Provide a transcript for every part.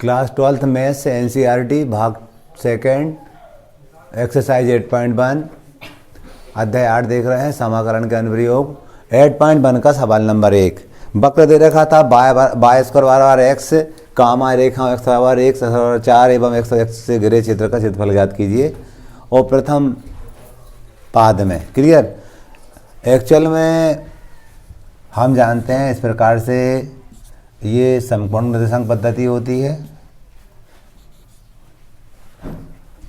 Class 12th maths NCERT भाग second exercise 8.1 अध्याय 8 देख रहे हैं। समाकलन के अनुप्रयोग। 8.1 का सवाल नंबर 1। वक्र दे रखा था बाय स्क्वायर बराबर एक्स कामा रेखा एक्स बराबर 1 4 एवं एक्स से घिरे क्षेत्र का क्षेत्रफल ज्ञात कीजिए। और प्रथम पाद में क्लियर। एक्चुअल में हम जानते हैं इस प्रकार से ये समकोण निर्देशांक पद्धति होती है।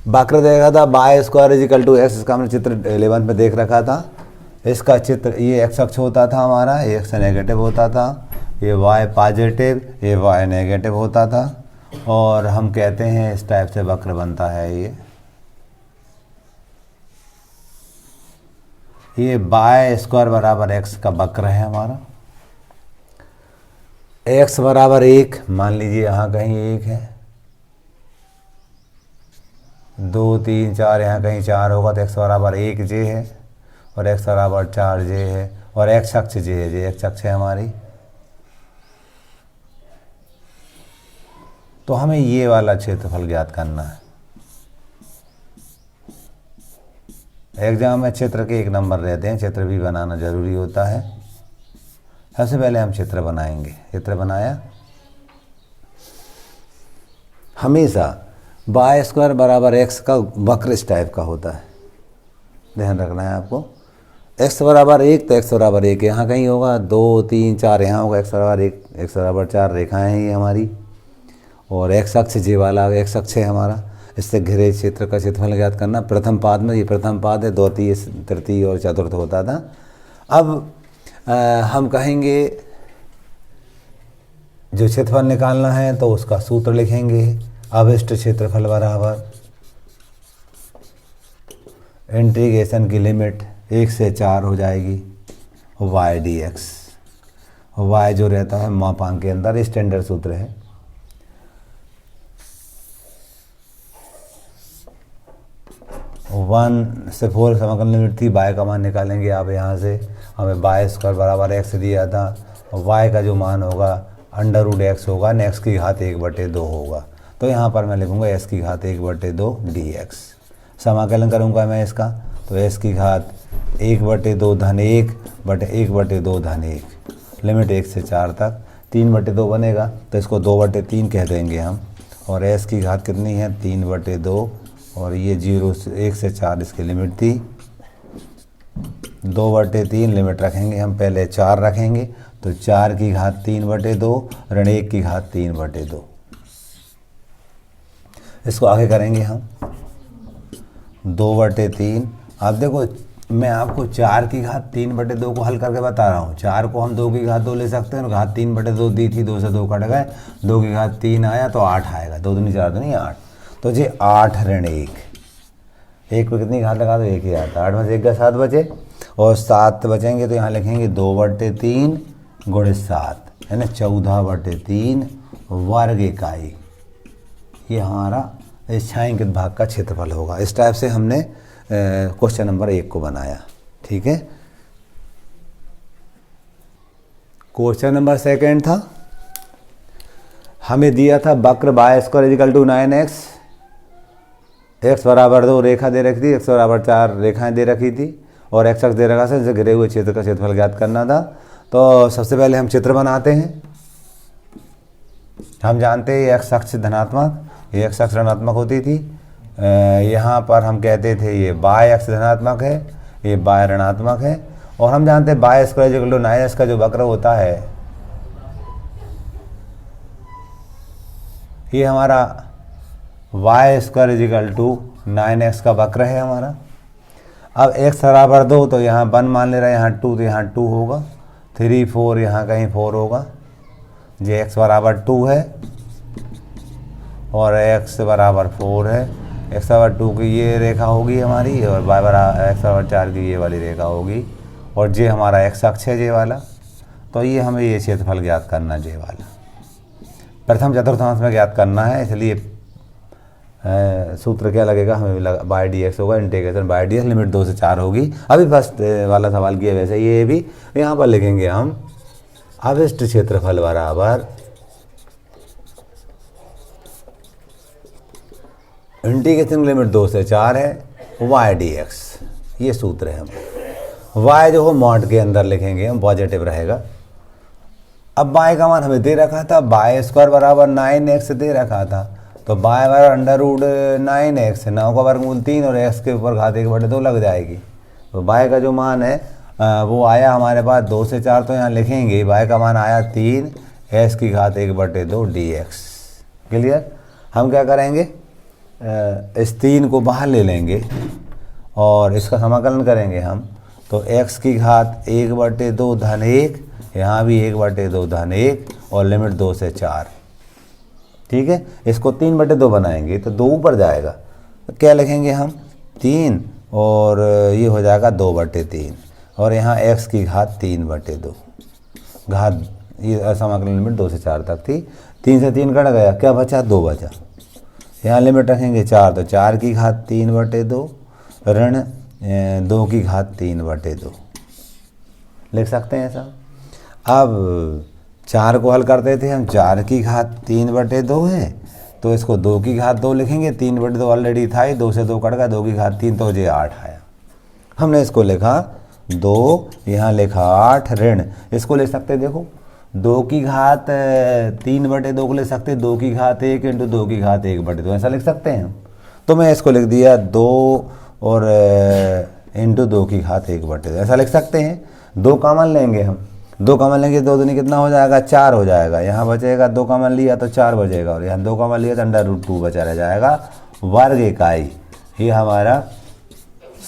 वक्र देखा था y square equal to x, इसका हमने चित्र 11 में देख रखा था। इसका चित्र ये एक्स अक्ष होता था हमारा, ये एक्स नेगेटिव होता था, ये वाई पॉजिटिव, ये वाई नेगेटिव होता था। और हम कहते हैं इस टाइप से वक्र बनता है। ये बाय स्क्वायर बराबर एक्स का वक्र है हमारा। एक्स बराबर 1 मान लीजिए, यहाँ कहीं 1 है, 2 3 4 यहाँ कहीं 4 होगा तो एक्स बराबर 1 जे है और एक्स बराबर 4 जे है और एक्स अक्ष जे है, जे एक्स अक्ष है हमारी। तो हमें ये वाला क्षेत्रफल ज्ञात करना है। एग्जाम में क्षेत्र के 1 नंबर रहते हैं, चित्र भी बनाना जरूरी होता है। सबसे पहले हम चित्र बनाएंगे। चित्र बनाया। हमेशा बाय स्क्वायर बराबर एक्स का वक्र इस टाइप का होता है, ध्यान रखना है आपको। एक्स बराबर 1 तो एक्स बराबर 1 यहाँ कहीं होगा, 2 3 4 यहाँ होगा, एक्स बराबर 1 एक्स बराबर 4 रेखाएं हैं ये हमारी। और एक्स अक्ष जे वाला एक्स अक्ष है हमारा। इससे घिरे क्षेत्र का क्षेत्रफल ज्ञात करना। प्रथम पाद में, ये प्रथम पाद है, द्वितीय तृतीय और चतुर्थ होता था। अब हम कहेंगे जो क्षेत्रफल निकालना है तो उसका सूत्र लिखेंगे। अभिष्ट क्षेत्रफल बराबर इंटीग्रेशन की लिमिट 1 से 4 हो जाएगी वाई डी एक्स। वाई जो रहता है मापांक के अंदर, स्टैंडर्ड सूत्र है। वन से 4 समाकलन लिमिट थी, बाय का मान निकालेंगे आप यहाँ से। हमें बाय स्क्वायर बराबर एक्स दिया था और वाई का जो मान होगा अंडर रूट एक्स होगा, न एक्स की घात 1/2 होगा। तो यहाँ पर मैं लिखूँगा एक्स की घात 1/2 डी एक्स। समाकलन करूँगा मैं इसका, तो एक्स की घात 1/2 धन 1/2 धन 1 लिमिट 1 से 4 तक 3/2 बनेगा, तो इसको 2/3 कह देंगे हम। और एक्स की घात कितनी है 3/2 और ये 0 से 1 से 4 इसकी लिमिट थी। 2/3 लिमिट रखेंगे हम, पहले 4 रखेंगे तो 4 की घात 3/2 ऋण 1 की घात 3/2। इसको आगे करेंगे हम 2/3। अब देखो मैं आपको 4 की घात 3/2 को हल करके बता रहा हूँ। 4 को हम 2 की घात 2 ले सकते हैं और घात 3/2 दी थी, 2 से 2 कट गए, 2 की घात 3 आया तो 8 आएगा। 2 दूनी 4 दूनी 8, तो जी 8 ऋण 1 पे कितनी घात लगा दो 1 ही आता। 8 में से 1 का 7 बचे और 7 बचेंगे तो यहाँ लिखेंगे 2/3 गुणे 7 यानी 14/3 वर्ग इकाई। ये हमारा इस छायांकित भाग का क्षेत्रफल होगा। इस टाइप से हमने क्वेश्चन नंबर 1 को बनाया। ठीक है। क्वेश्चन नंबर 2 था, हमें दिया था वक्र y square equal to 9x, x बराबर 2 रेखा दे रखी थी, एक्स बराबर 4 रेखाएं दे रखी थी और एक्स अक्ष दे रखा था, जिसे घिरे हुए क्षेत्र का क्षेत्रफल ज्ञात करना था। तो सबसे पहले हम चित्र बनाते हैं। हम जानते हैं ये एक्स अक्ष धनात्मक, ये एक्स अक्ष ऋणात्मक होती थी। यहाँ पर हम कहते थे ये बाय अक्ष धनात्मक है, ये बाय ऋणात्मक है। और हम जानते हैं bye square equal to 9x का जो वक्र होता है ये हमारा Y square equal to 9x का वक्र है हमारा। अब x बराबर 2 तो यहाँ 1 मान ले रहे हैं, यहाँ 2 तो यहाँ 2 होगा, 3 4 यहाँ कहीं 4 होगा। जे x बराबर 2 है और x बराबर 4 है। x बराबर 2 की ये रेखा होगी हमारी और y बराबर x बराबर 4 की ये वाली रेखा होगी और जे हमारा x अक्ष है जे वाला। तो ये हमें ये क्षेत्रफल ज्ञात करना जे वाला प्रथम चतुर्थांश में ज्ञात करना है। इसलिए सूत्र क्या लगेगा हमें, बाय डी एक्स होगा integration by D X, limit 2 से 4 होगी। अभी फर्स्ट वाला सवाल किया वैसे ये भी यहाँ पर लिखेंगे हम अभिष्ट क्षेत्रफल बराबर इंटीग्रेशन लिमिट 2 से 4 है y dx, ये सूत्र है। हम y जो हो मॉड के अंदर लिखेंगे हम, पॉजिटिव रहेगा। अब y का मान हमें दे रखा था, y स्क्वायर बराबर 9x दे रखा था, तो y बराबर अंडर रूट 9x, 9 का वर्गमूल 3 और x के ऊपर घात 1/2 लग जाएगी। तो y का जो मान है वो आया हमारे पास 2 से 4, तो यहाँ लिखेंगे y का मान आया 3 x की घात 1/2 dx। क्लियर। हम क्या करेंगे, इस 3 को बाहर ले लेंगे और इसका समाकलन करेंगे हम, तो x की घात 1/2 धन 1, यहाँ भी 1/2 धन 1 और लिमिट 2 से 4। ठीक है, इसको 3/2 बनाएंगे तो 2 ऊपर जाएगा, तो क्या लिखेंगे हम 3 और ये हो जाएगा 2/3 और यहाँ x की घात 3/2 घात, ये समाकलन लिमिट 2 से 4 तक थी। 3 से 3 कट गया, क्या बचा 2 बचा। यहाँ लिमिट रखेंगे 4, तो 4 की घात 3/2 ऋण 2 की घात 3/2 लिख सकते हैं ऐसा। अब 4 को हल करते थे हम, 4 की घात 3/2 है तो इसको 2 की घात 2 लिखेंगे, 3/2 ऑलरेडी था ही, 2 से 2 कट गया, 2 की घात 3 तो ये 8 आया। हमने इसको लिखा 2, यहाँ लिखा 8 ऋण, इसको ले सकते देखो 2 की घात 3/2 को ले सकते, 2 की घात 1 इंटू 2 की घात 1/2 ऐसा लिख सकते हैं हम। तो मैं इसको लिख दिया 2 और इंटू 2 की घात 1/2 ऐसा लिख सकते हैं। 2 कॉमन लेंगे हम, 2 कॉमन लेंगे 2 दूनी कितना हो जाएगा 4 हो जाएगा, यहाँ बचेगा 2 कॉमन लिया तो 4 बचेगा और यहाँ 2 कॉमन लिया तो अंडर रूट 2 बचा रह जाएगा वर्ग इकाई। ये हमारा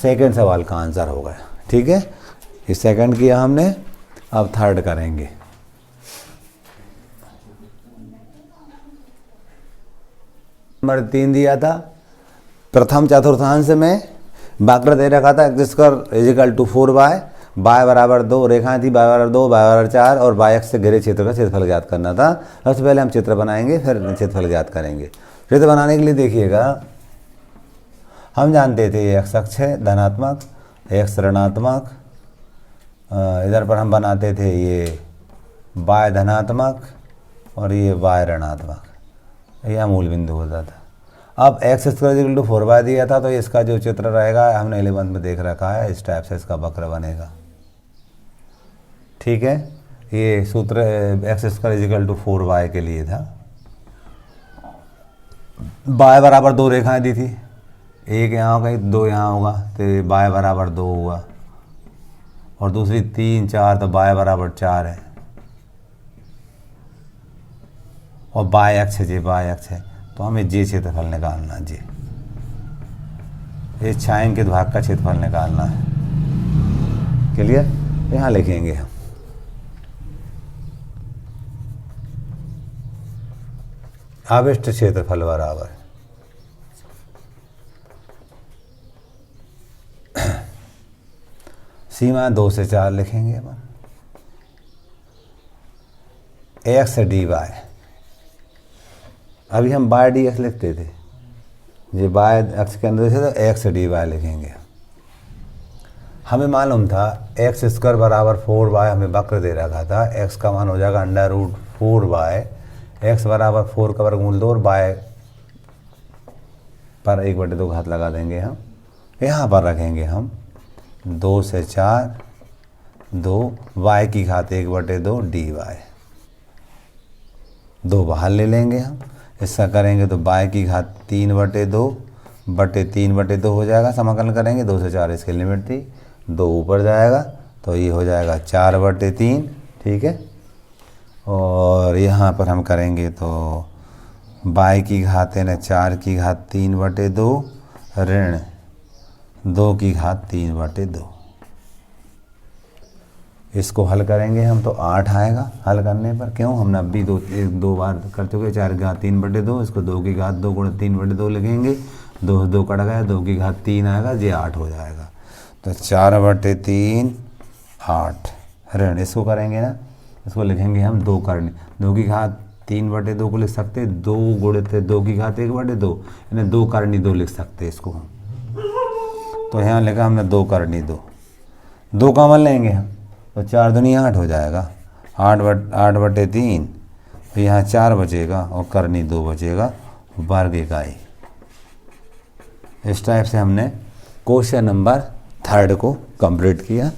सेकंड सवाल का आंसर हो गया। ठीक है, इस सेकंड किया हमने, अब थर्ड करेंगे। नंबर 3 दिया था, प्रथम चतुर्थांश में वक्र दे रखा था x square equal to 4y, y बराबर 2, रेखाएं थी y बराबर 2, y बराबर 4 और y अक्ष से घिरे क्षेत्र का क्षेत्रफल ज्ञात करना था। सबसे पहले हम चित्र बनाएंगे फिर क्षेत्रफल ज्ञात करेंगे। चित्र बनाने के लिए देखिएगा, हम जानते थे ये x अक्ष है धनात्मक, x ऋणात्मक, इधर पर हम बनाते थे ये y धनात्मक और ये y ऋणात्मक, यह मूल बिंदु होता था। अब x square equal to 4y दिया था, तो इसका जो चित्र रहेगा हमने 11 में देख रखा है, इस टाइप से इसका वक्र बनेगा। ठीक है, ये सूत्र x square equal to 4y के लिए था। y बराबर 2 रेखाएं दी थी, एक यहाँ होगा 2 यहाँ होगा, तो y बराबर 2 हुआ और दूसरी 3 4, तो y बराबर 4 है और y अक्ष है, तो हमें जे क्षेत्रफल निकालना है। जे इस छायांकित भाग का क्षेत्रफल निकालना है। क्लियर, यहाँ लिखेंगे हम आविष्ट क्षेत्रफल बराबर सीमा 2 से 4 लिखेंगे हम, एक्स डी वाई, अभी हम बाय डी एक्स लिखते थे, ये बाय अक्ष के अंदर से तो एक्स डी वाई लिखेंगे। हमें मालूम था एक्स स्क्वायर बराबर 4y, हमें वक्र दे रखा था, एक्स का मान हो जाएगा अंडर रूट 4y, एक्स बराबर 4 का वर्गमूल 2 और y पर 1/2 घात लगा देंगे हम। यहाँ पर रखेंगे हम 2 से 4, 2 y की घात 1/2 dy, 2 बाहर ले लेंगे हम, ऐसा करेंगे तो y की घात 3/2 हो जाएगा। समाकलन करेंगे 2 से 4 इसकी लिमिट थी, 2 ऊपर जाएगा तो ये हो जाएगा 4/3। ठीक है, और यहाँ पर हम करेंगे तो y की घात है ना 4 की घात 3/2 ऋण 2 की घात 3/2। इसको हल करेंगे हम तो 8 आएगा हल करने पर। क्यों, हमने अभी 2 बार कर चुके, 4 की घात 3/2, इसको 2 की घात 2 गुणा 3/2 लिखेंगे, 2 से 2 कट गया, 2 की घात 3 आएगा, ये 8 हो जाएगा। तो 4/3 8 ऋण, इसको करेंगे ना, इसको लिखेंगे हम 2 करनी, 2 की घात 3/2 को लिख सकते, 2 गुणित 2 की घात 1/2, यानी 2 करनी 2 लिख सकते इसको हम। तो यहाँ लिखा हमने 2 करनी 2 कॉमन लेंगे हम, तो 4 दूनी 8 हो जाएगा, 8/3, तो यहाँ 4 बचेगा और करनी 2 बचेगा, वर्ग इकाई। इस टाइप से हमने क्वेश्चन नंबर 3 को कंप्लीट किया।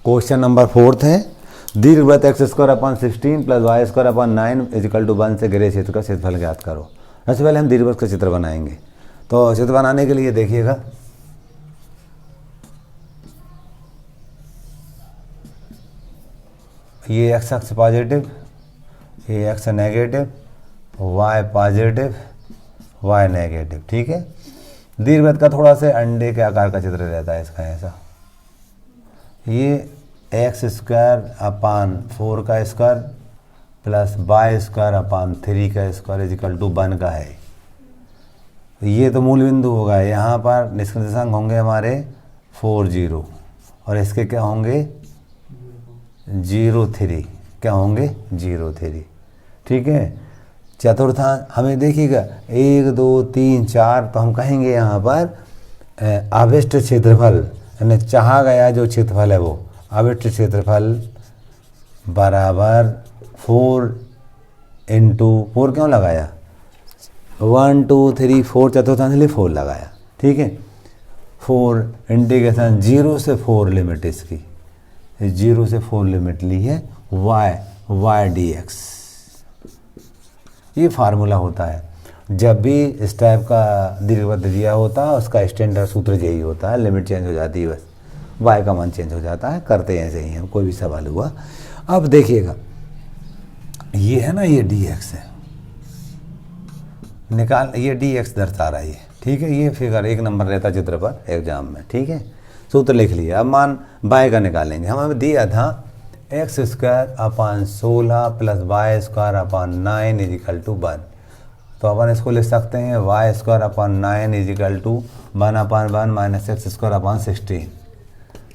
क्वेश्चन नंबर 4 है, दीर्घवृत्त x² upon 16 plus y² upon 9 equal to 1 से घिरे क्षेत्र का क्षेत्रफल ज्ञात करो। सबसे पहले हम दीर्घवृत्त का चित्र बनाएंगे। तो चित्र बनाने के लिए देखिएगा, ये x अक्ष पॉजिटिव, ये x negative, y positive, y negative, ठीक है। दीर्घवृत्त का थोड़ा से अंडे के आकार का चित्र रहता है इसका ऐसा। ये x² अपान 4 का स्क्वायर प्लस y² अपान 3 का स्क्वायर इजिकल टू 1 का है। ये तो मूल बिंदु होगा। यहाँ पर निष्क्रियांक होंगे हमारे 4 0 और इसके क्या होंगे 0 3, क्या होंगे 0 3, ठीक है। चतुर्थांश हमें देखिएगा 1 2 3 4, तो हम कहेंगे यहाँ पर आविष्ट क्षेत्रफल यानी चाहा गया जो क्षेत्रफल है वो आविष्ट क्षेत्रफल बराबर 4 इंटू 4 क्यों लगाया 1 2 3 4 चतुर्थांश लिए 4 लगाया, ठीक है। 4 इंटीग्रेशन 0 से 4 लिमिट इसकी 0 से 4 लिमिट ली है y dx। ये फार्मूला होता है जब भी इस टाइप का दीर्घवृत्त दिया होता है, उसका स्टैंडर्ड सूत्र यही होता है। लिमिट चेंज हो जाती है, बस y का मान चेंज हो जाता है। करते हैं ऐसे ही हम, कोई भी सवाल हुआ। अब देखिएगा ये है ना, ये dx है, निकाल, ये dx दर्शा रहा है, ठीक है। ये फिगर 1 नंबर रहता चित्र पर एग्जाम में, ठीक है। सूत्र लिख लिया। अब मान y का निकालेंगे। हमें दिया था x² upon 16 plus y² upon 9 equal to 1। तो अपन इसको लिख सकते हैं y² upon 9 equal to 1 upon 1 minus x² upon 16।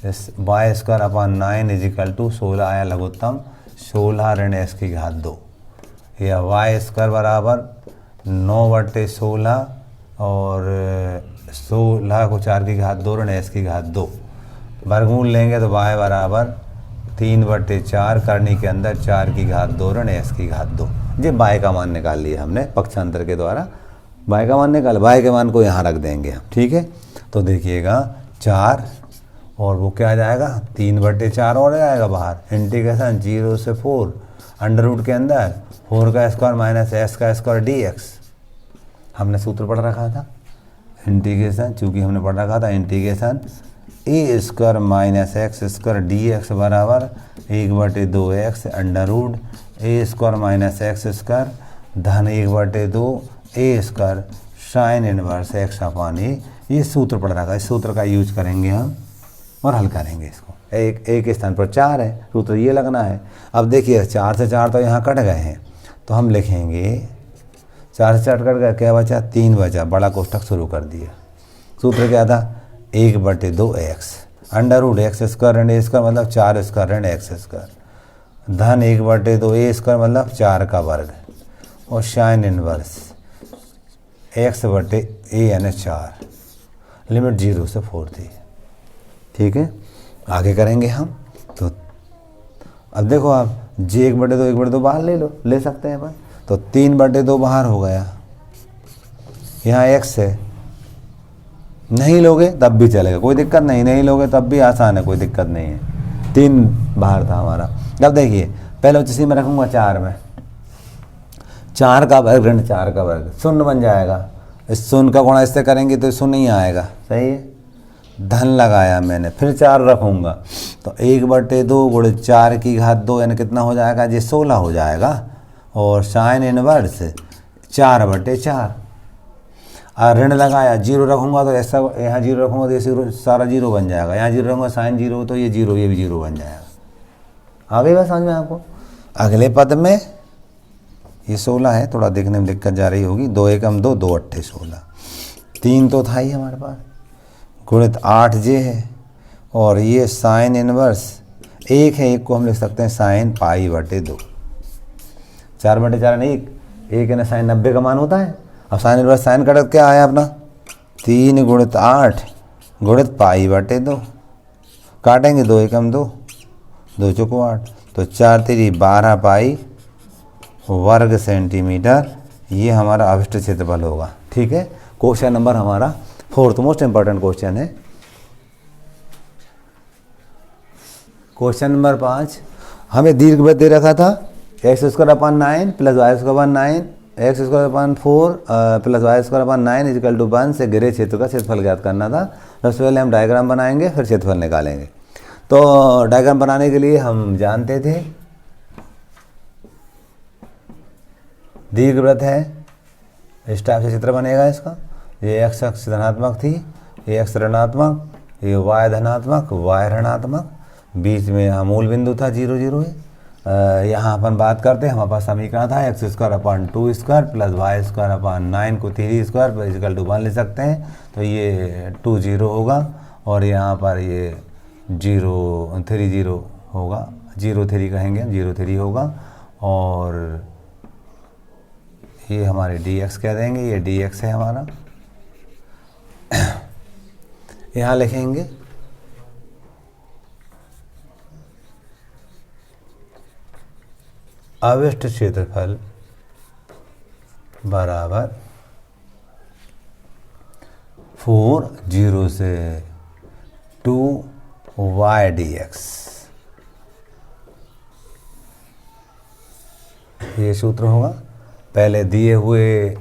इस y² अपान 9 इजिकल टू 16 आया लघुत्तम 16 ऋण s की घात 2, या y² बराबर 9/16 और 16 को 4 की घात 2 ऋण s की घात 2। वर्गमूल लेंगे तो y बराबर 3/4 करनी के अंदर 4 की घात 2 ऋण s की घात 2। ये y का मान निकाल लिया हमने पक्षांतर के द्वारा। y का मान निकाल, y के मान को यहाँ रख देंगे हम, ठीक है। तो देखिएगा 4 और वो क्या आ जाएगा 3/4 और आएगा बाहर। इंटीग्रेशन 0 से 4 अंडर रूट के अंदर 4 का स्क्वायर माइनस s का स्क्वायर dx। हमने सूत्र पढ़ रखा था इंटीग्रेशन, चूँकि हमने पढ़ रखा था integration a² minus x² dx बराबर 1/2x under root a² minus x² धन 1/2 a² sine inverse x upon a। ये सूत्र पढ़ रखा है, इस सूत्र का यूज करेंगे हम और हल करेंगे इसको। एक स्थान पर 4 है, सूत्र ये लगना है। अब देखिए 4 से 4 तो यहाँ कट गए हैं, तो हम लिखेंगे 4 से 4 कट गए, क्या बचा 3 बचा। बड़ा कोष्ठक शुरू कर दिया। सूत्र क्या था 1/2x अंडर रूट x² ऋण a² मतलब 4² ऋण x² धन 1/2 a² मतलब 4 का वर्ग और साइन इनवर्स x/a यानी 4। लिमिट 0 से 4 थी, ठीक है। आगे करेंगे हम। तो अब देखो आप j 1/2 बाहर ले सकते हैं अपन। तो 3/2 बाहर हो गया, यहाँ x है, नहीं लोगे तब भी चलेगा, कोई दिक्कत नहीं, नहीं लोगे तब भी आसान है, कोई दिक्कत नहीं है। 3 बाहर था हमारा। अब देखिए पहले उसी में रखूँगा 4 में, 4 का वर्ग ऋण 4 का वर्ग शून्य बन जाएगा। इस शून्य का गुणा इससे करेंगे तो शून्य ही आएगा, सही है। धन लगाया मैंने, फिर 4 रखूँगा तो 1/2 गुणे 4 की घात 2 यानी कितना हो जाएगा जी 16 हो जाएगा। और साइन इनवर्स 4/4 ऋण लगाया 0 रखूँगा तो ऐसा, यहाँ 0 रखूँगा तो ये सारा 0 बन जाएगा। यहाँ 0 रखूँगा साइन 0 तो ये 0, ये भी 0 बन जाएगा। आ गई बात समझ में आपको। अगले पद में ये 16 है, थोड़ा देखने में दिक्कत जा रही होगी। 2 एकम 2, 2 अट्ठे 16, 3 तो था ही हमारे पास, गुणित 8j है और ये साइन इनवर्स 1 है, 1 को हम लिख सकते हैं साइन π/2। 4/4 नहीं, 1 है ना साइन 90 का मान होता है। अब साइन इनवर्स साइन कटक क्या आया अपना 3 गुणित 8 गुणित π/2। काटेंगे 2 एकम 2, 2 चौको 8, तो 4 3 12 पाई वर्ग सेंटीमीटर ये हमारा अवशिष्ट क्षेत्रफल होगा। ठीक है, क्वेश्चन नंबर हमारा 4th मोस्ट इंपॉर्टेंट क्वेश्चन है। क्वेश्चन नंबर 5, हमें दीर्घवृत्त दे रखा था x² plus y² x² plus y² is equal to 1 से घिरे क्षेत्र का क्षेत्रफल ज्ञात करना था। सबसे पहले हम डायग्राम बनाएंगे, फिर क्षेत्रफल निकालेंगे। तो डायग्राम बनाने के लिए हम जानते थे दीर्घवृत्त है, इस टाइप से चित्र बनेगा इसका। ये x अक्ष धनात्मक थी, ये x ऋणात्मक, ये y धनात्मक, y ऋणात्मक, बीच में यहाँ मूल बिंदु था 0 0 है। यहाँ अपन बात करते हैं, हमारे पास समीकरण था x² प्लस y² को 3² इजिकल टू 1 ले सकते हैं। तो ये 2 0 होगा और यहाँ पर ये 0 3 0 होगा, 0 3 कहेंगे हम, 0 3 होगा। और ये हमारे dx कह देंगे, ये dx है हमारा। यहाँ लिखेंगे अवशिष्ट क्षेत्रफल बराबर 4 0 से 2 y dx। ये सूत्र होगा। पहले दिए हुए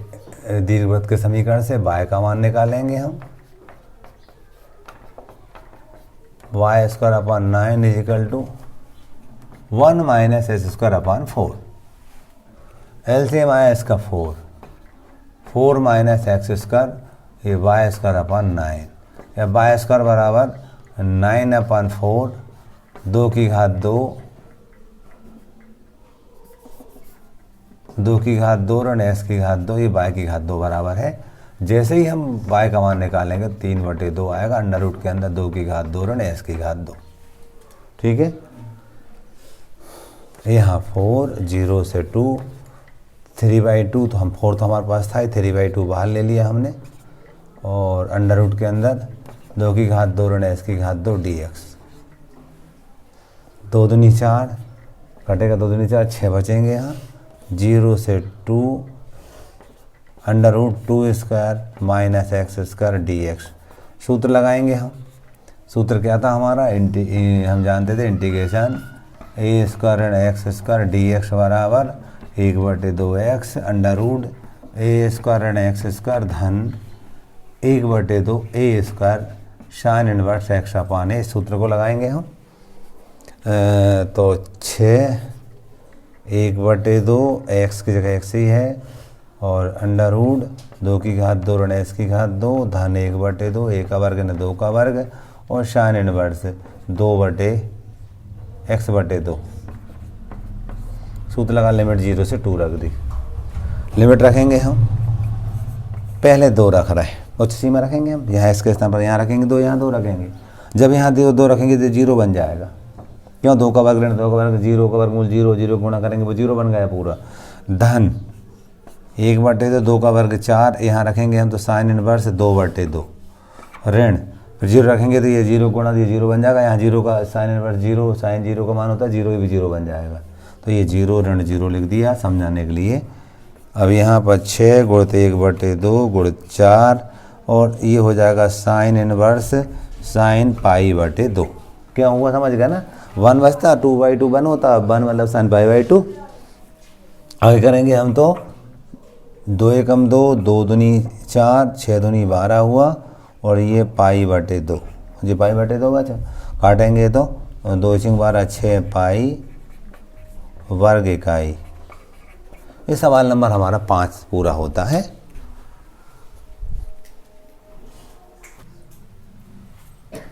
दीर्घवृत्त के समीकरण से y का मान निकालेंगे हम। y² is equal to 1 minus s²/4। LCM आया इसका 4 माइनस x², ये y²/9। या y² बराबर 9/4, 2 की घात 2, 2 की घात 2 ऋण s की घात 2, ये y की घात 2 बराबर है। जैसे ही हम y का मान निकालेंगे 3/2 आएगा, अंडर रूट के अंदर 2 की घात 2 ऋण s की घात 2। ठीक है, यहाँ 4 0 से 2 3/2, तो हम 4 तो हमारे पास था, 3/2 बाहर ले लिया हमने। और अंडर रूट के अंदर 2 की घात 2 ऋण s की घात 2 dx। 2 दूनी 4 कटेगा, 2 दूनी 4 6 बचेंगे यहाँ। 0 से 2 under root 2² minus x² dx। सूत्र लगाएंगे हम। सूत्र क्या था हमारा, हम जानते थे इंटीग्रेशन a² ऋण x² dx बराबर 1/2x अंडर रूट a² ऋण x² धन 1/2 a² साइन इनवर्स x/a। सूत्र को लगाएंगे हम। तो 6 1/2 x की जगह x ही है और अंडर रूट 2 की घात 2 ऋण s की घात 2 धन 1/2 a का वर्ग न 2 का वर्ग और साइन इनवर्स 2/x/2। सूत्र लगा, लिमिट 0 से 2 रख दी। लिमिट रखेंगे हम, पहले 2 रख रहे हैं, उच्च सीमा रखेंगे हम। यहाँ x के स्थान पर यहाँ रखेंगे 2, यहाँ 2 रखेंगे। जब यहाँ 2 रखेंगे तो 0 बन जाएगा। क्यों, 2 का वर्ग ऋण 2 का वर्ग 0 का वर्गमूल 0, 0 गुणा करेंगे वो 0 बन गया पूरा। धन 1/2 2 का वर्ग 4, यहाँ रखेंगे हम तो साइन इनवर्स 2/2 ऋण 0 रखेंगे तो ये 0 गुणा ये 0 बन जाएगा। यहाँ 0 का साइन इनवर्स 0, साइन 0 का मान होता है 0, भी 0 बन जाएगा। तो ये 0 ऋण 0 लिख दिया समझाने के लिए। अब यहाँ पर 6 गुणित 1/2 गुणित 4 और ये हो जाएगा साइन इनवर्स साइन π/2। क्या हुआ समझ गया ना, 1 बचता 2/2 1 होता, 1 मतलब साइन π/2। आगे करेंगे हम तो 2 एकम 2, 2 दूनी 4, 6 दूनी 12 हुआ और ये π/2, ये π/2 बचा। काटेंगे तो 2 × 12 6 पाई वर्ग इकाई। ये सवाल नंबर हमारा 5 पूरा होता है।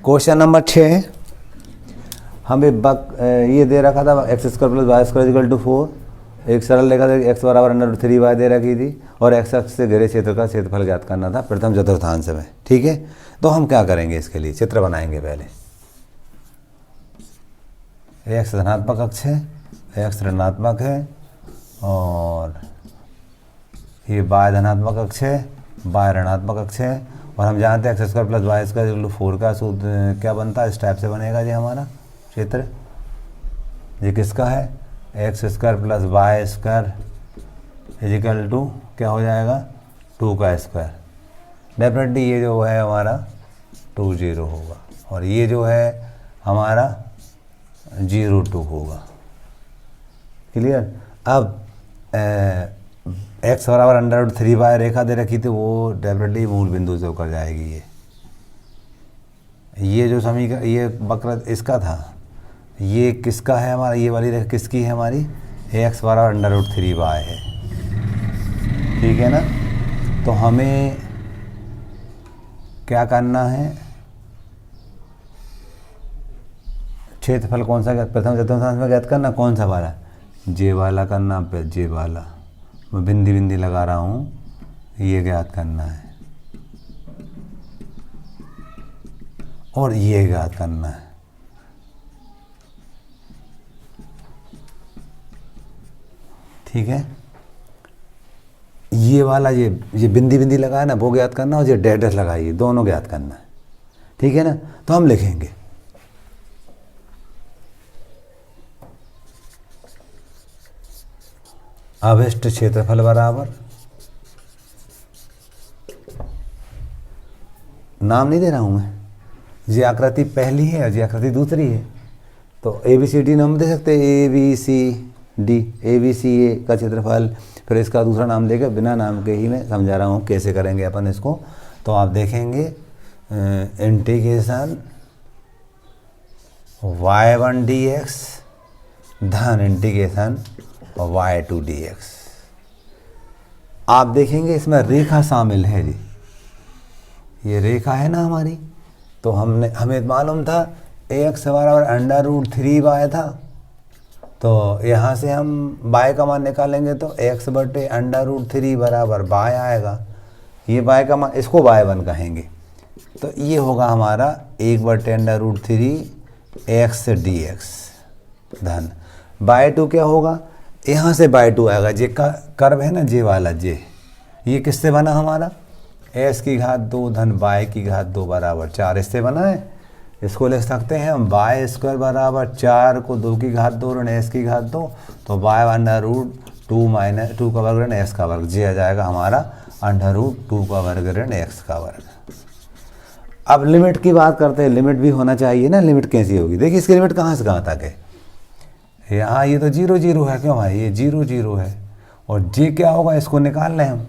क्वेश्चन नंबर 6, हमें ये दे रखा था x² plus y² equal to 4। एक सरल रेखा x बराबर √3y दे रखी थी और x अक्ष से घिरे क्षेत्र का क्षेत्रफल ज्ञात करना था प्रथम चतुर्थांश में। ठीक है, तो हम क्या करेंगे, इसके लिए चित्र बनाएंगे। पहले x धनात्मक अक्ष है, x ऋणात्मक है और ये y धनात्मक अक्ष है, y ऋणात्मक अक्ष है। और हम जानते हैं x² plus y² equal to 4 का सूत्र क्या बनता है, इस टाइप से बनेगा जी हमारा क्षेत्र। ये किसका है, x² plus y² is equal to क्या हो जाएगा 2 का स्क्वायर। डेफिनेटली ये जो है हमारा 2 0 होगा और ये जो है हमारा 0 2 होगा। क्लियर। अब x बराबर √3 रेखा दे रखी थी, वो डेफिनेटली मूल बिंदु से होकर जाएगी। ये जो समीकरण ये वक्र इसका था, ये किसका है हमारा, ये वाली रेखा किसकी है हमारी, x बराबर √3 है। ठीक है ना। तो हमें क्या करना है, क्षेत्रफल कौन सा प्रथम चतुर्थांश में ज्ञात करना, कौन सा वाला, जे वाला करना, पे जे वाला, मैं बिंदी बिंदी लगा रहा हूँ, ये ज्ञात करना है और ये ज्ञात करना है। ठीक है। ये वाला ये बिंदी बिंदी लगाया ना, वो ज्ञात करना और ये डैश डैश लगाइए, दोनों ज्ञात करना है। ठीक है ना। तो हम लिखेंगे अभिष्ट क्षेत्रफल बराबर, नाम नहीं दे रहा हूं मैं, ये आकृति पहली है और ये आकृति दूसरी है, तो ABCD नाम दे सकते हैं, ABCD, ABCA का क्षेत्रफल, फिर इसका दूसरा नाम देकर बिना नाम के ही मैं समझा रहा हूँ कैसे करेंगे अपन इसको। तो आप देखेंगे इंटीग्रेशन y1 dx धन इंटीग्रेशन y2 dx। आप देखेंगे इसमें रेखा शामिल है जी, ये रेखा है ना हमारी। तो हमें मालूम था x बराबर √3y था, तो यहाँ से हम y का मान निकालेंगे तो x बटे √3 बराबर y आएगा। ये y का मान, इसको y1 कहेंगे, तो ये होगा हमारा 1 बटे √3 x dx धन y2 क्या होगा, यहाँ से y2 आएगा, जे का कर्व है ना, जे वाला जे, ये किससे बना हमारा, s की घात 2 धन y की घात 2 बराबर 4, इससे बना है। इसको लिख सकते हैं हम y² बराबर 4 को 2 की घात 2 ऋण s की घात 2, तो y/2 माइनस 2 का वर्ग ऋण s का वर्ग, जे आ जाएगा हमारा √2 का वर्ग ऋण x का वर्ग। अब लिमिट की बात करते हैं, लिमिट भी होना चाहिए ना, लिमिट कैसी होगी, देखिए इसकी लिमिट कहाँ से कहाँ तक है। यहाँ ये तो 0 0 है, क्यों भाई, ये 0 0 है, और जे क्या होगा इसको निकाल लें हम,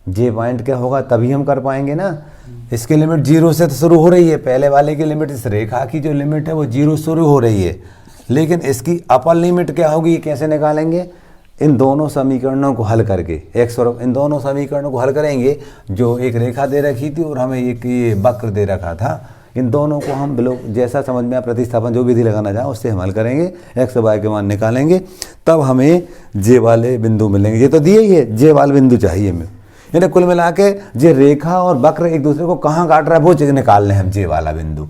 जे पॉइंट क्या होगा तभी हम कर पाएंगे ना। इसकी लिमिट 0 से तो शुरू हो रही है, पहले वाले की लिमिट, इस रेखा की जो लिमिट है वो 0 शुरू हो रही है, लेकिन इसकी अपर लिमिट क्या होगी, ये कैसे निकालेंगे, इन दोनों समीकरणों को हल करके, x और इन दोनों समीकरणों को हल करेंगे। जो एक रेखा दे रखी थी और हमें एक ये वक्र दे रखा था, इन दोनों को हम जैसा समझ में प्रतिस्थापन जो विधि लगाना चाहें उससे हम हल करेंगे, x और y के मान निकालेंगे, तब हमें जे वाले बिंदु मिलेंगे। ये तो दिए ही है, जे वाले बिंदु चाहिए हमें, यानी कुल मिला के जे रेखा और वक्र एक दूसरे को कहाँ काट रहा है वो चीज़ निकाल लें हम, जे वाला बिंदु,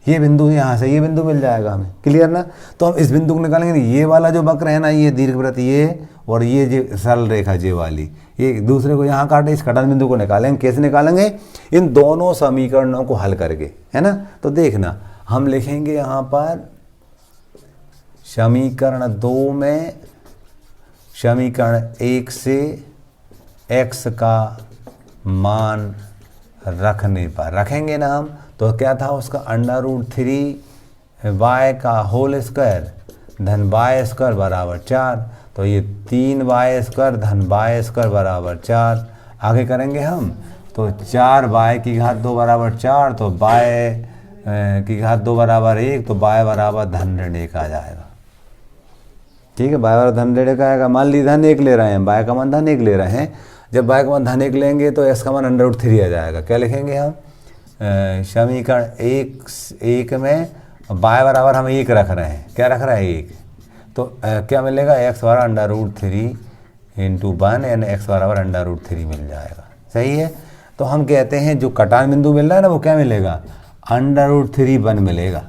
ये बिंदु यहाँ से ये बिंदु मिल जाएगा हमें, क्लियर ना। तो हम इस बिंदु को निकालेंगे, ये वाला जो वक्र है ना, ये दीर्घवृत्त ये, और ये जो सरल रेखा जे वाली, ये एक दूसरे को यहाँ काटे, इस कटन बिंदु को निकालेंगे। कैसे निकालेंगे, इन दोनों समीकरणों को हल करके, है ना। तो देखना हम लिखेंगे यहाँ पर समीकरण 2 में समीकरण 1 से x का मान रखने पर रखेंगे ना हम, तो क्या था उसका √3 y का होल स्क्वायर धन y² बराबर 4, तो ये 3y² धन y² बराबर 4। आगे करेंगे हम तो 4y की घात 2 बराबर 4, तो y की घात 2 बराबर 1, तो y बराबर धन ऋण 1 आ जाएगा। ठीक है, y बराबर धन ऋण 1 आएगा। मान ली धन 1 ले रहे हैं, y का मान धन 1 ले रहे हैं, जब y का मान धन 1 लेंगे तो s का मान √3 आ जाएगा। क्या लिखेंगे हम, समीकरण 1 में y बराबर हम 1 रख रहे हैं, क्या रख रहे हैं 1, तो क्या मिलेगा, x बराबर √3 × 1 यानी x बराबर √3 मिल जाएगा। सही है। तो हम कहते हैं जो कटान बिंदु मिल रहा है ना, वो क्या मिलेगा, √3 मिलेगा।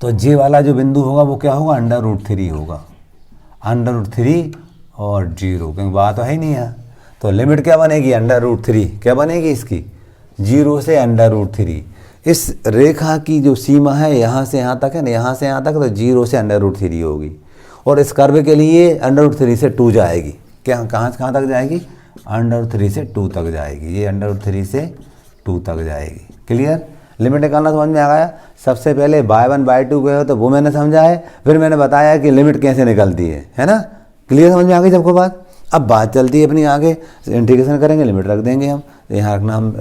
तो जे वाला जो बिंदु होगा वो क्या होगा, √3 होगा, √3 और 0, क्योंकि बात तो है ही नहीं है। तो लिमिट क्या बनेगी, √3 क्या बनेगी इसकी, 0 से √3। इस रेखा की जो सीमा है यहाँ से यहाँ तक है ना, यहाँ से यहाँ तक, तो 0 से √3 होगी, और इस कर्व के लिए √3 से 2 जाएगी, क्या कहाँ से कहाँ तक जाएगी, √3 से 2 तक जाएगी, ये √3 से 2 तक जाएगी। क्लियर, लिमिट निकालना समझ में आ गया। सबसे पहले y1/2 गए हो तो वो मैंने समझा है, फिर मैंने बताया कि लिमिट कैसे निकलती है ना। क्लियर समझ में आ गई सबको बात। अब बात चलती है अपनी आगे, इंटीग्रेशन करेंगे, लिमिट रख देंगे हम। यहाँ रखना हम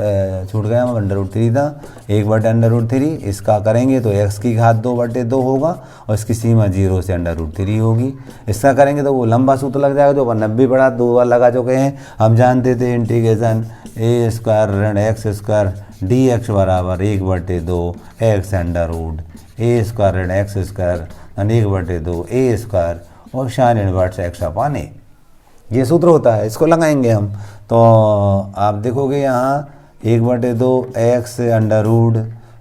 छूट गया, हम √3 था, 1/√3 इसका करेंगे तो x की घात 2/2 होगा और इसकी सीमा 0 से √3 होगी। इसका करेंगे तो वो लंबा सूत्र लग जाएगा जो 90 पड़ा, 2 बार लगा चुके हैं। हम जानते थे इंटीग्रेशन a² ऋण x² dx बराबर 1/2 x √a² ऋण x² 1/2 a² और sin इनवर्स x/a, ये सूत्र होता है, इसको लगाएंगे हम। तो आप देखोगे यहाँ 1/2 x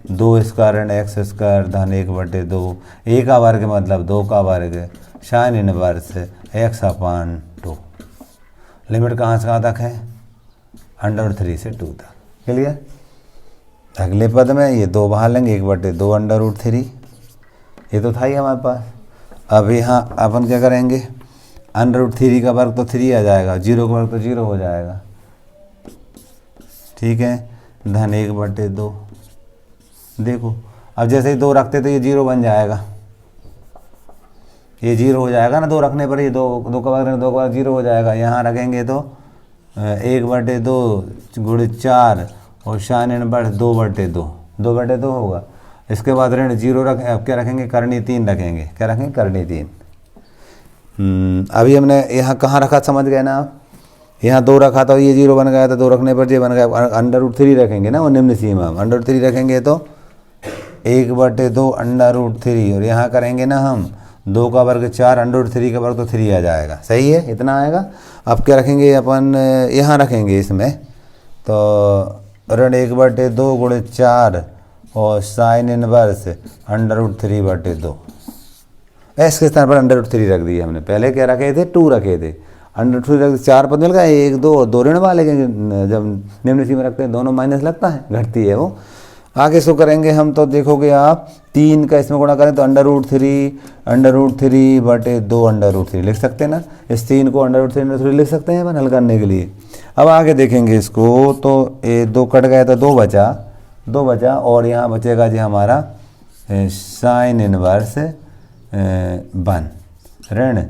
√2² ऋण x² धन 1/2, a का वर्ग मतलब 2 का वर्ग sin इनवर्स x/2। लिमिट कहाँ से कहाँ तक है, √3 से 2 तक। क्लियर। अगले पद में ये 2 बाहर लेंगे, 1/2 √3, ये तो था ही हमारे पास। अब यहाँ अपन क्या करेंगे, √3 का वर्ग तो 3 आ जाएगा, 0 का वर्ग तो 0 हो जाएगा, ठीक है, धन 1/2। देखो अब जैसे ही 2 रखते तो ये 0 बन जाएगा, ये 0 हो जाएगा ना 2 रखने पर, ये 2 का वर्ग 2 का वर्ग 0 हो जाएगा। यहाँ रखेंगे तो 1/2 × 4 और sin इनवर्स 2/2 होगा। इसके बाद ऋण 0 रख, अब क्या रखेंगे, करनी 3 रखेंगे। क्या रखेंगे, करनी 3। अभी हमने यहाँ कहाँ रखा समझ गए ना आप, यहाँ 2 रखा था, ये 0 बन गया था, 2 रखने पर ये बन गया। √3 रखेंगे ना, वो निम्न सीमा √3 रखेंगे तो 1/2 √3 और यहाँ करेंगे ना हम 2 का वर्ग 4, √3 का वर्ग तो 3 आ जाएगा, सही है, इतना आएगा। अब क्या रखेंगे अपन, यहाँ रखेंगे इसमें तो ऋण 1/2 × 4 और sin इनवर्स √3/2, एस के स्थान पर √3 रख दिए हमने। पहले क्या रखे थे, 2 रखे थे, √3 रख 4 पद मिल गया, 1 2 और 2 ऋण वाले, जब निम्न सीमा रखते हैं दोनों माइनस लगता है, घटती है वो। आगे इसको करेंगे हम तो देखोगे आप 3 का इसमें गुणा करें तो √3/2 √3 लिख सकते हैं ना, इस 3 को √3 लिख सकते हैं अपन हल करने के लिए। अब आगे देखेंगे इसको तो 2 कट गया तो 2 बचा और यहाँ बचेगा जी हमारा sin इनवर्स 1 ऋण,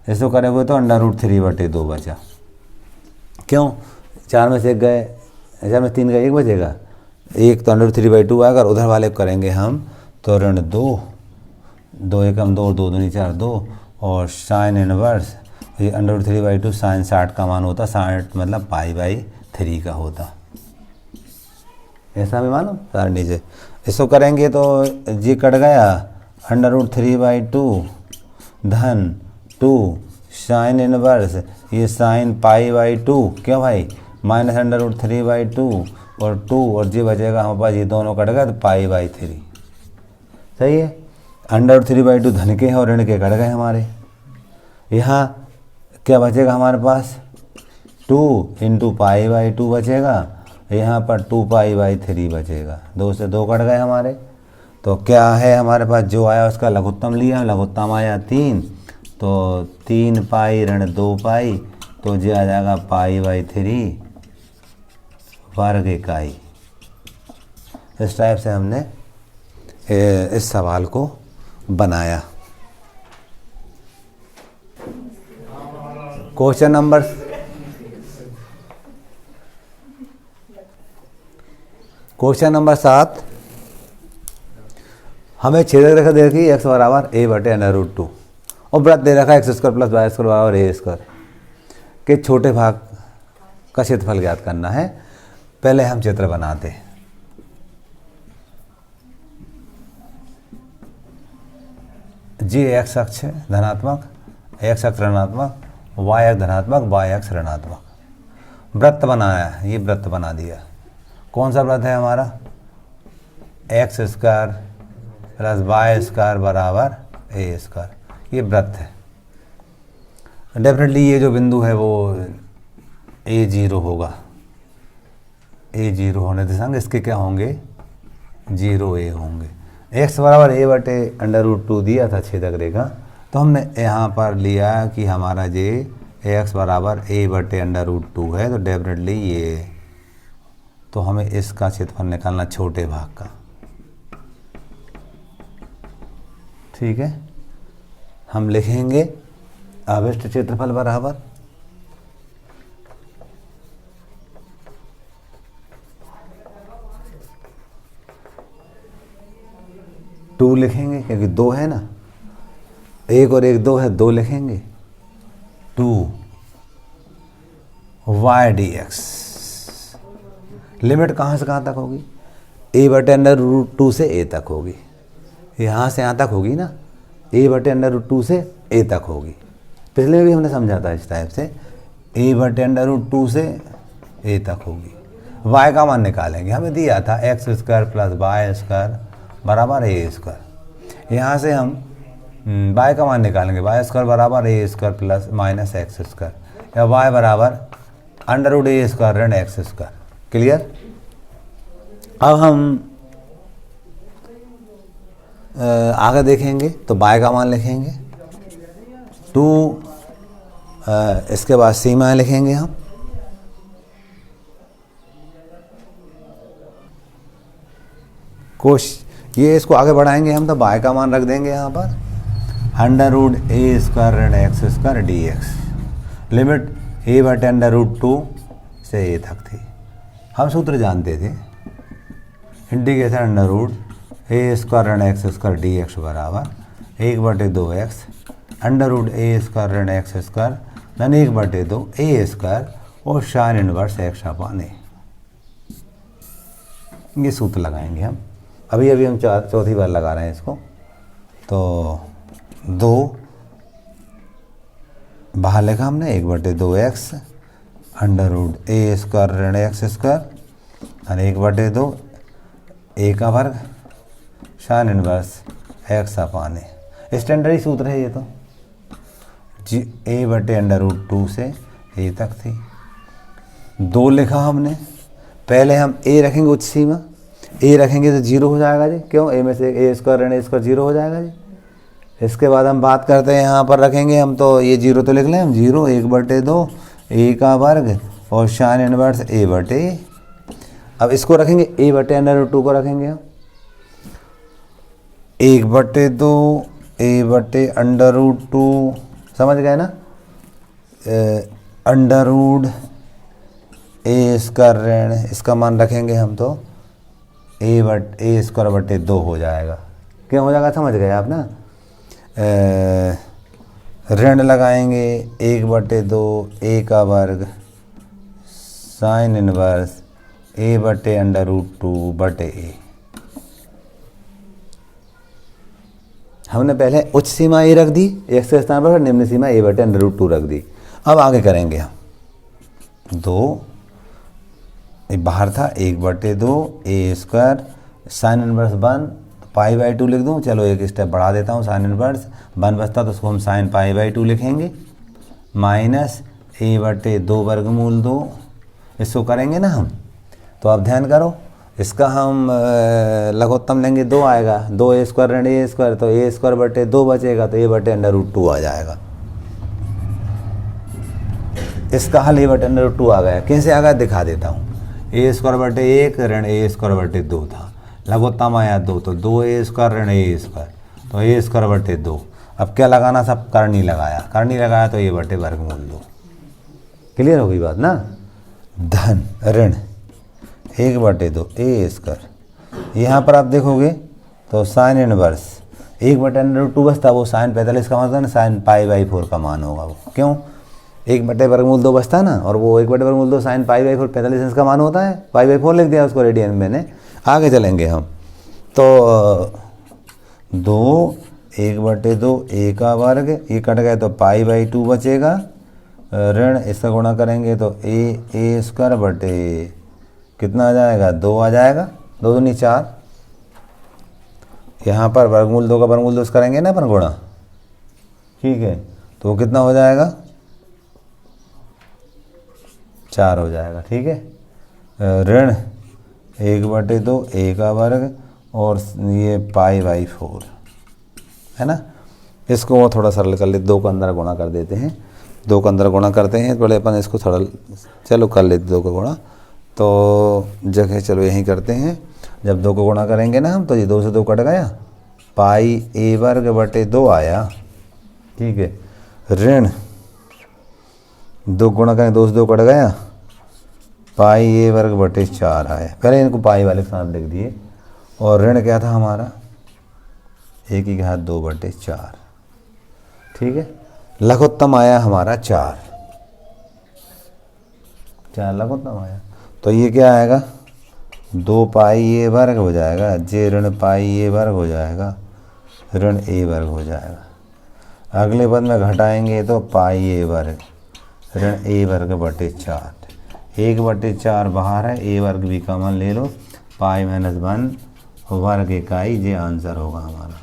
इसको करेंगे तो √3/2 बचा। क्यों, 4 में से 1 गए, 4 में 3 गए, 1 बचेगा, 1 तो √3/2 आएगा। उधर वाले को करेंगे हम तो ऋण 2 1 2 2 2 4 2 और sin इनवर्स ये √3/2 sin 60 का मान होता, 60 मतलब π/3 का होता, ऐसा भी मानो सारे नीचे। इसको करेंगे तो जी कट गया, √3/2 धन 2 sin इनवर्स ये sin π/2, क्यों भाई, माइनस √3/2 और 2 और जी बचेगा हमारे पास, ये दोनों कट गए तो π/3, सही है। √3/2 धन के हैं और ऋण के कट गए हमारे। यहाँ क्या बचेगा हमारे पास, 2 × π/2 बचेगा, यहाँ पर 2π/3 बचेगा, 2 से 2 कट गए हमारे। तो क्या है हमारे पास, जो आया उसका लघुत्तम लिया, लघुत्तम आया 3, तो 3π ऋण 2π, तो जो आ जाएगा π/3 वर्ग इकाई। इस टाइप से हमने इस सवाल को बनाया। क्वेश्चन नंबर 7, हमें छेदक रेखा दे रखी x बराबर a/√2 और वृत्त दे रखा x² + y² बराबर a² के छोटे भाग का क्षेत्रफल ज्ञात करना है। पहले हम चित्र बनाते हैं। जी x अक्ष है धनात्मक, x अक्ष ऋणात्मक, y अक्ष धनात्मक, y अक्ष ऋणात्मक। वृत्त बनाया है, ये वृत्त बना दिया। कौन सा वृत्त है हमारा, x² + y² बराबर a², ये वृत्त है। डेफिनेटली ये जो बिंदु है वो a0 होगा, a0 होने दिशांक इसके क्या होंगे, 0a होंगे। x बराबर a/√2 दिया था छेदक रेखा, तो हमने यहाँ पर लिया कि हमारा ये एक्स बराबर ए बटे अंडर रूट 2 है, तो डेफिनेटली ये, तो हमें इसका क्षेत्रफल निकालना छोटे भाग का। ठीक है, हम लिखेंगे अभिष्ट क्षेत्रफल बराबर टू लिखेंगे, क्योंकि 2 है ना, 1 और 1 2 है, 2 लिखेंगे, 2 वाई डी एक्स। लिमिट कहाँ से कहाँ तक होगी? ए बटे अंडर रूट 2 से ए तक होगी, यहाँ से यहाँ तक होगी ना, ए बटे अंडर रूट 2 से ए तक होगी। पिछले में भी हमने समझा था इस टाइप से, ए बटे अंडर रूट 2 से ए तक होगी। वाई का मान निकालेंगे, हमें दिया था x square plus y square बराबर ए स्क्वायर। यहाँ से हम वाई का मान निकालेंगे, वाई स्क्वायर बराबर ए square plus minus X square, या वाई बराबर अंडर रूट ए स्क्वायर ऋण एक्स स्क्वायर। क्लियर? अब हम आगे देखेंगे तो वाई का मान लिखेंगे 2, इसके बाद सीमाएं लिखेंगे हम, ये इसको आगे बढ़ाएंगे हम, तो वाई का मान रख देंगे यहाँ पर अंडर रूट ए स्क्वायर ऋण X square D X. Limit A बटे अंडर रूट 2 से ए तक थी। हम सूत्र जानते थे, integration under root A square ऋण एक्स स्क्वायर डी एक्स बराबर 1 बटे 2 x under root A square ऋण एक्स स्क्वायर धन 1 बटे 2 ए स्क्वायर और साइन इनवर्स एक्स अपॉन ए। ये सूत्र लगाएंगे हम, अभी हम चौथी बार लगा रहे हैं इसको। तो 2 बाहर लिखा हमने, 1 बटे 2 x under root A square ऋण एक्स स्क्वायर और 1 बटे 2 ए का वर्ग साइन इनवर्स एक्स अपॉन ए। स्टैंडर्ड सूत्र है ये तो, जी ए बटे अंडर रूट 2 से ए तक थी। 2 लिखा हमने, पहले हम ए रखेंगे उच्च सीमा, ए रखेंगे तो 0 हो जाएगा जी, क्यों? ए में से ए स्क्वायर ऋण ए स्क्वायर 0 हो जाएगा जी। इसके बाद हम बात करते हैं, यहाँ पर रखेंगे हम, तो ये 0 तो लिख लें हम, 0 1 बटे 2 ए का वर्ग और साइन इनवर्स ए बटे। अब इसको रखेंगे ए बटे अंडर रूट 2 को रखेंगे हम 1 बटे 2 ए बटे अंडर रूट 2, समझ गए ना? अंडर रूट ए स्क्वायर ऋण, इसका मान रखेंगे हम तो ए स्क्वायर बटे 2 हो जाएगा। क्या हो जाएगा समझ गए आप ना? ऋण लगाएंगे 1 बटे 2 ए का वर्ग साइन इनवर्स ए बटे अंडर रूट 2 बटे ए। हमने पहले उच्च सीमा ए रख दी एक्स के स्थान पर, निम्न सीमा ए बटे अंडर रूट 2 रख दी। अब आगे करेंगे हम 2 बाहर था 1 बटे 2 A square sine inverse 1 pi by 2 लिख दूँ, चलो एक स्टेप बढ़ा देता हूँ, साइन इनवर्स 1 बचता तो उसको हम साइन पाई बाई 2 लिखेंगे माइनस ए बटे 2 वर्गमूल 2। इसको करेंगे ना हम, तो अब ध्यान करो, इसका हम लघुत्तम लेंगे 2 आएगा, 2 ए स्क्वायर ऋण ए स्क्वायर, तो ए स्क्वायर बटे 2 बचेगा, तो ए बटे अंडर रूट 2 आ जाएगा। इसका हल ए बटे अंडर रूट 2 आ गया। कैसे आ गया दिखा देता हूँ। ए स्क्वायर बटे 1 ऋण ए स्क्वायर बटे 2 था, लघुत्तम आया 2, तो 2 ए स्क्वायर ऋण ए स्क्वायर, तो ए स्क्वायर बटे 2। अब क्या लगाना, सब करनी लगाया तो ए बटे वर्गमूल 2। क्लियर हो गई बात ना? धन ऋण 1 बटे 2 ए स्क्वायर, यहाँ पर आप देखोगे तो साइन इनवर्स 1 बटे अंडर रूट 2 बचता, वो साइन 45 का मतलब साइन पाई बाई 4 का मान होगा वो, क्यों? 1 बटे वर्गमूल 2 बचता ना, और वो 1 बटे वर्गमूल 2 साइन पाई बाई 4 45 का मान होता है, पाई बाई 4 लिख दिया उसको रेडियन में मैंने। आगे चलेंगे हम, तो 2 1 बटे 2 ए का वर्ग, ये कट गए तो पाई बाई 2 बचेगा, ऋण इसका गुणा करेंगे तो ए स्क्वायर बटे कितना आ जाएगा 2 आ जाएगा, 2 दूनी 4। यहाँ पर वर्गमूल 2 का वर्गमूल 2 करेंगे ना अपन गुणा, ठीक है, तो वो कितना हो जाएगा 4 हो जाएगा। ठीक है, ऋण 1 बटे 2 ए का वर्ग और ये पाई बाई 4 है ना। इसको वो थोड़ा सरल कर लेते, 2 को अंदर गुणा कर देते हैं, 2 का अंदर गुणा करते हैं, पहले अपन इसको थोड़ा चलो कर लेते 2 का गुणा, तो जगह चलो यहीं करते हैं। जब 2 को गुणा करेंगे ना हम, तो ये 2 से 2 कट गया, पाई ए वर्ग बटे 2 आया, ठीक है। ऋण 2 गुणा करें, 2 से 2 कट गया, पाई ए वर्ग बटे 4 आया। पहले इनको पाई वाले के साथ लिख दिए, और ऋण क्या था हमारा, 1 की घात 2 बटे 4, ठीक है। लघुत्तम आया हमारा 4 लघुत्तम आया, तो ये क्या आएगा, 2 पाई ए वर्ग हो जाएगा, जे ऋण पाई ए वर्ग हो जाएगा, ऋण ए वर्ग हो जाएगा। अगले पद में घटाएंगे तो पाई ए वर्ग ऋण ए वर्ग बटे 4, 1 बटे 4 बाहर है, ए वर्ग भी कॉमन ले लो, पाई माइनस 1 वर्ग इकाई, ये आंसर होगा हमारा,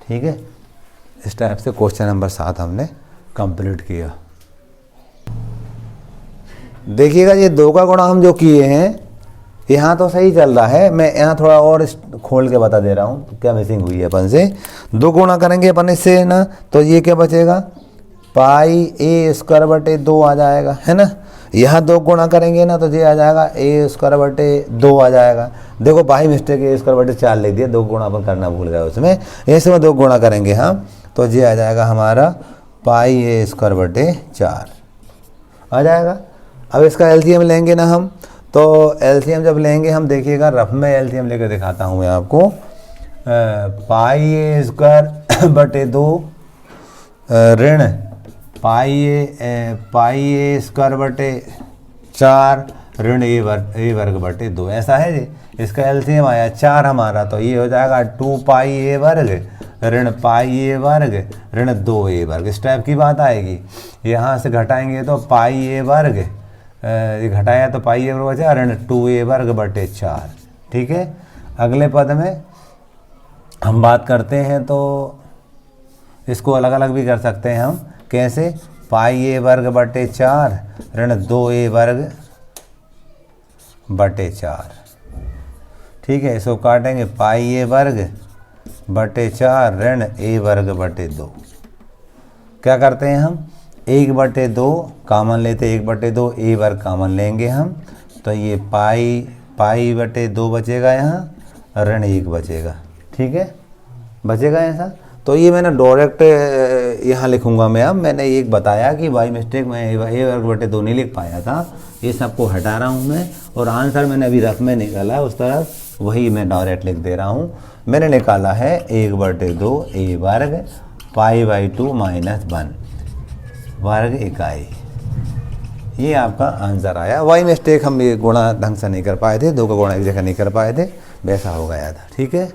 ठीक है। इस टाइप से क्वेश्चन नंबर 7 हमने कंप्लीट किया। देखिएगा ये 2 का गुणा हम जो किए हैं, यहाँ तो सही चल रहा है, मैं यहाँ थोड़ा और खोल के बता दे रहा हूँ क्या मिसिंग हुई है अपन से। 2 गुणा करेंगे अपन इससे ना, तो ये क्या बचेगा, पाई ए स्क्वायर बटे 2 आ जाएगा, है ना। यहाँ 2 गुणा करेंगे ना, तो ये आ जाएगा ए स्क्वायर बटे 2 आ जाएगा। देखो बाई मिस्टेक ए स्क्वायर बटे 4 लिख दिया, 2 गुणा अपन करना भूल गए उसमें, इसमें 2 गुणा करेंगे हम, तो ये आ जाएगा हमारा पाई ए स्क्वायर बटे 4 आ जाएगा। अब इसका एलसीएम लेंगे ना हम, तो एलसीएम जब लेंगे हम, देखिएगा रफ में एलसीएम लेकर दिखाता हूँ मैं आपको। पाई ए स्क्वायर बटे 2 ऋण पाई ए स्क्वायर बटे 4 ऋण ए वर्ग बटे 2, ऐसा है जी। इसका एलसीएम आया 4 हमारा, तो ये हो जाएगा 2 पाई ए वर्ग ऋण पाई ए वर्ग ऋण 2 ए वर्ग, इस टाइप की बात आएगी। यहाँ से घटाएंगे तो पाई ए वर्ग, ये घटाया तो पाई ए वर्ग बचा ऋण 2 ए वर्ग बटे 4, ठीक है। अगले पद में हम बात करते हैं, तो इसको अलग अलग भी कर सकते हैं हम, कैसे, पाई ए वर्ग बटे 4 ऋण 2 ए वर्ग बटे 4, ठीक है। इसको काटेंगे, पाई ए वर्ग बटे 4 ऋण ए वर्ग बटे 2। क्या करते हैं हम, 1 बटे 2 कॉमन लेते, 1 बटे 2 ए वर्ग कॉमन लेंगे हम, तो ये पाई बटे 2 बचेगा, यहाँ ऋण 1 बचेगा, ठीक है, बचेगा ऐसा। तो ये मैंने डायरेक्ट यहाँ लिखूंगा मैं, अब मैंने एक बताया कि बाई मिस्टेक मैं ए वर्ग बटे 2 नहीं लिख पाया था, ये सबको हटा रहा हूँ मैं, और आंसर मैंने अभी रफ में निकाला उस तरफ, वही मैं डायरेक्ट लिख दे रहा हूँ। मैंने निकाला है 1 बटे 2 ए वर्ग पाई बाई 2 माइनस 1 वर्ग इकाई, ये आपका आंसर आया। वही मिस्टेक हम ये गुणा ढंग से नहीं कर पाए थे, 2 का गुणा एक जगह नहीं कर पाए थे, वैसा हो गया था, ठीक है।